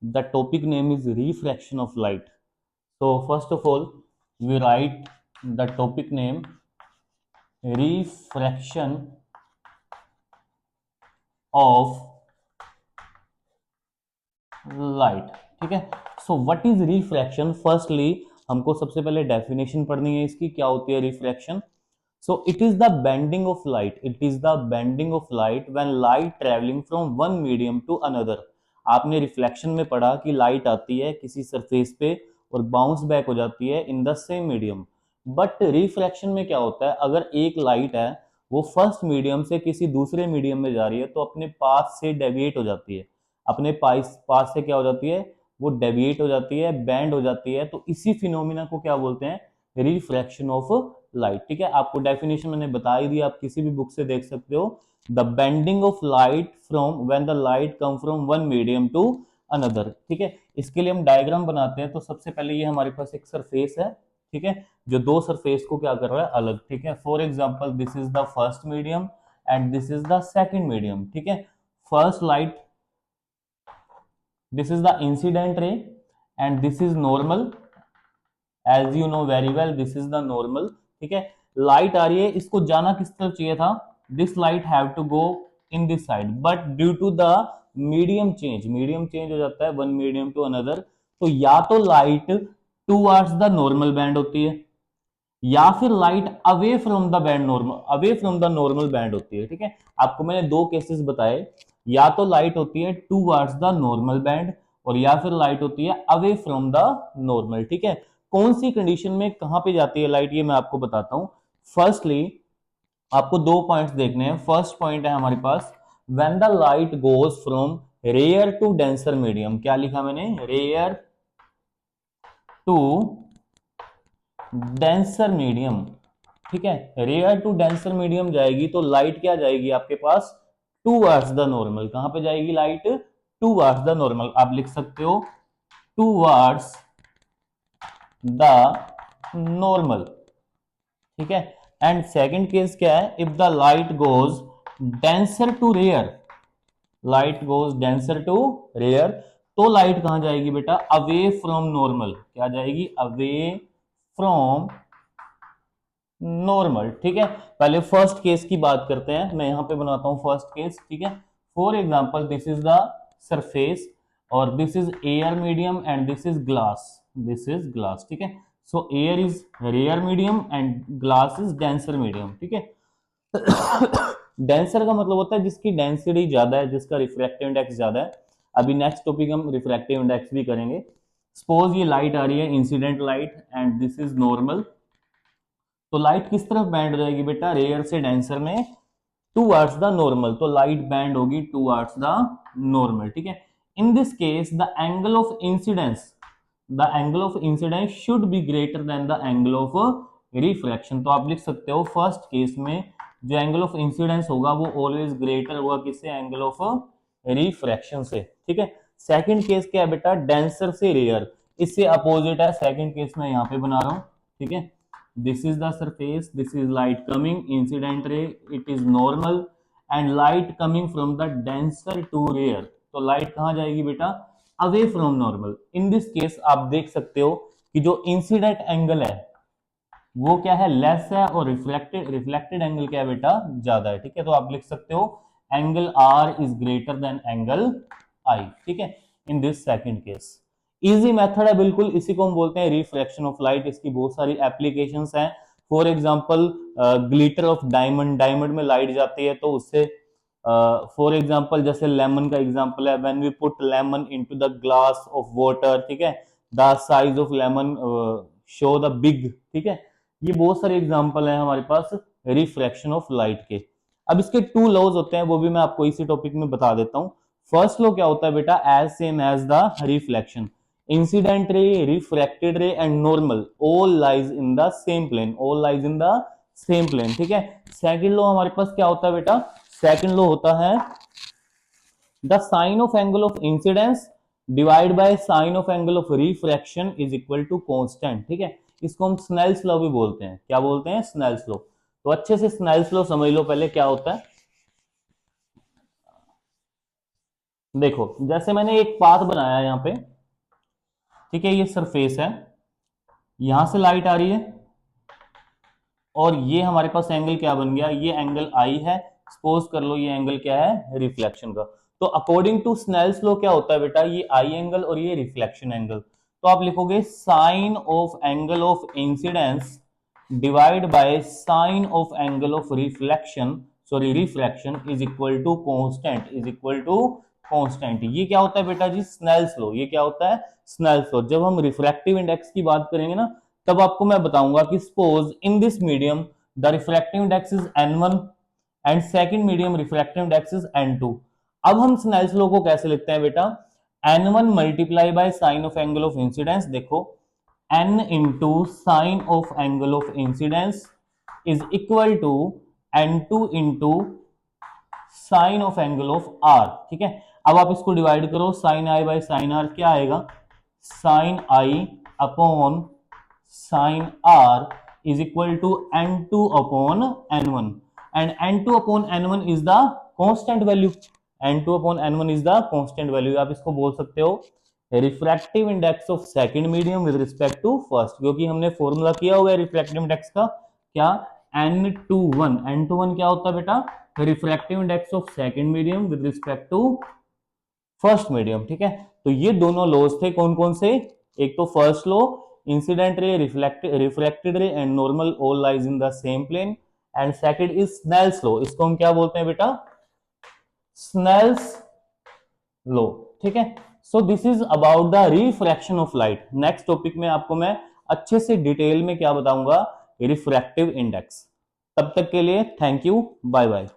The topic name is refraction of light. So first of all, we write the topic name refraction of light. ठीक है. So what is refraction? Firstly हमको सबसे पहले definition पढ़नी है इसकी, क्या होती है refraction. So it is the bending of light. It is the bending of light when light travelling from one medium to another. आपने रिफ्लेक्शन में पढ़ा कि लाइट आती है किसी सरफेस पे और बाउंस बैक हो जाती है इन the same medium. But refraction में क्या होता है, अगर एक लाइट है वो फर्स्ट मीडियम से किसी दूसरे मीडियम में जा रही है तो अपने पाथ से डेविएट हो जाती है. अपने पास से क्या हो जाती है, वो डेविएट हो जाती है, बैंड हो जाती है. तो इसी फिनोमिना को क्या बोलते हैं, रिफ्रैक्शन ऑफ लाइट. ठीक है, आपको डेफिनेशन मैंने बता ही दी, आप किसी भी बुक से देख सकते हो. The bending of light from when the light come from one medium to another. ठीक है, इसके लिए हम डायग्राम बनाते हैं. तो सबसे पहले ये हमारे पास एक सरफेस है. ठीक है, जो दो सरफेस को क्या कर रहा है, अलग. ठीक है, for example this is the first medium and this is the second medium. ठीक है, first light, this is the incident ray and this is normal. as you know very well, this is the normal. ठीक है, light आ रही है, इसको जाना किस तरफ चाहिए था, this light have to go in this side, but due to the medium change हो जाता है वन मीडियम टू अनदर. तो या तो light towards the normal band होती है या फिर light away from the band normal, away from the normal band होती है. ठीक है, आपको मैंने दो केसेस बताए, या तो लाइट होती है टूवर्ड्स द नॉर्मल बैंड और या फिर लाइट होती है अवे फ्रॉम द नॉर्मल. ठीक है, कौन सी कंडीशन में कहां पे जाती है लाइट, ये मैं आपको बताता हूं. फर्स्टली आपको दो पॉइंट्स देखने हैं. फर्स्ट पॉइंट है हमारे पास, when the light goes from rare to denser medium. क्या लिखा मैंने, रेयर टू डेंसर मीडियम. ठीक है, रेयर टू डेंसर मीडियम जाएगी तो लाइट क्या जाएगी आपके पास, टूवर्ड्स द नॉर्मल. कहां पे जाएगी लाइट, टूवर्ड्स द नॉर्मल. आप लिख सकते हो टूवर्ड्स द नॉर्मल. ठीक है, एंड सेकंड केस क्या है, if the light goes denser to rare, light goes denser to rare, तो लाइट कहां जाएगी बेटा, अवे फ्रॉम नॉर्मल. क्या जाएगी, अवे फ्रॉम नॉर्मल. ठीक है, पहले फर्स्ट केस की बात करते हैं. मैं यहां पे बनाता हूं फर्स्ट केस. ठीक है, for example this is the surface और this is air medium and this is glass, this is glass. ठीक है, so air is rare medium and glass is denser medium. ठीक है, डेंसर का मतलब होता है जिसकी डेंसिटी ज्यादा है, जिसका रिफ्रैक्टिव इंडेक्स ज्यादा है. अभी नेक्स्ट टॉपिक हम रिफ्रैक्टिव इंडेक्स भी करेंगे. सपोज ये लाइट आ रही है, incident light, and this is normal. तो लाइट किस तरफ बैंड हो जाएगी बेटा, रेयर से डेंसर में टूवर्ड्स द नॉर्मल. तो लाइट बैंड होगी टूवर्ड्स द नॉर्मल. ठीक है, in this case the angle of incidence, the angle of incidence should be greater than the angle of refraction. तो आप लिख सकते हो फर्स्ट केस में जो एंगल ऑफ इंसिडेंस होगा वो ऑलवेज ग्रेटर होगा किससे, एंगल ऑफ रिफ्रैक्शन से. ठीक है, सेकंड केस क्या है बेटा, डेंसर से रेयर, इससे अपोजिट है सेकंड केस में यहां पे बना रहा हूं. ठीक है, this is the surface, this is light coming, incident ray, it is normal and light coming from the denser to rare. तो लाइट कहां जाएगी बेटा, away from normal. In this case आप देख सकते हो कि जो इंसिडेंट एंगल है वो क्या है, लेस है, और रिफ्लेक्टेड एंगल क्या है बेटा, ज्यादा है. ठीक है, तो आप लिख सकते हो angle R is greater than angle I. ठीक है, in this second case easy method है बिल्कुल, इसी को हम बोलते हैं रिफ्रैक्शन ऑफ लाइट. इसकी बहुत सारी एप्लीकेशंस हैं. For example glitter of diamond, diamond में लाइट जाती है तो उससे फॉर एग्जांपल जैसे लेमन का एग्जांपल है, when we put lemon into the glass of water. ठीक है, the size of lemon show the big. ठीक है, ये बहुत सारे एग्जांपल हैं हमारे पास रिफ्रैक्शन ऑफ लाइट के. अब इसके टू लॉज होते हैं, वो भी मैं आपको इसी टॉपिक में बता देता हूं. फर्स्ट लॉ क्या होता है बेटा, as same as the reflection, incident ray, refracted ray and normal all lies in the same plane, all lies in the same plane. ठीक है, सेकंड लॉ हमारे पास क्या होता है बेटा, सेकंड लॉ होता है the sine of angle of incidence divide by sine of angle of refraction is equal to constant. ठीक है, इसको हम स्नेल्स लॉ भी बोलते हैं. क्या बोलते हैं, स्नेल्स लॉ. तो अच्छे से स्नेल्स लॉ समझ लो पहले क्या होता है. देखो जैसे मैंने एक पाथ बनाया यहाँ पे, ठीक है, ये सरफेस है, यहां से लाइट आ रही है और ये हमारे पास एंगल क्या बन गया, ये एंगल आई है, सपोज कर लो ये एंगल क्या है, रिफ्लेक्शन का। तो अकॉर्डिंग टू स्नेल्स लॉ क्या होता है बेटा, ये आई एंगल और ये रिफ्लेक्शन एंगल, तो आप लिखोगे sine of angle of incidence divide by sine of angle of reflection, sorry reflection, is equal to constant, is equal to constant. ये क्या होता है बेटा जी, स्नेल्स लॉ। ये क्या होता है, स्नेल्स लॉ। जब हम रिफ्रैक्टिव इंडेक्स की बात करेंगे ना, तब आपको मैं बताऊंगा कि suppose in this medium the refractive index is n1 and second medium refractive index is n2। अब हम स्नेल्स लॉ को कैसे लिखते हैं बेटा, n1 multiply by sine of angle of incidence, देखो n into sine of angle of incidence is equal to n2 into sine of angle of r, ठीक है। अब आप इसको डिवाइड करो, sine I by sine R क्या आएगा, sine I upon sine R is equal to n2 upon n1, and n2 upon n1 is the constant value, n2 upon n1 is the constant value. आप इसको बोल सकते हो refractive index of second medium with respect to first, क्योंकि हमने formula किया हुआ है रिफ्रैक्टिव इंडेक्स का, क्या, n21। n21 क्या होता है बेटा, refractive index of second medium with respect to first medium, ठीक है। तो ये दोनों लॉज थे, कौन कौन से, एक तो first law, incident ray, reflected ray and normal all lies in the same plane, and second is Snell's law, इसको हम क्या बोलते हैं बेटा, स्नेल्स लॉ, ठीक है। So this is about the refraction of light. Next topic में आपको मैं अच्छे से डिटेल में क्या बताऊंगा, रिफ्रैक्टिव इंडेक्स। तब तक के लिए थैंक यू, बाय बाय।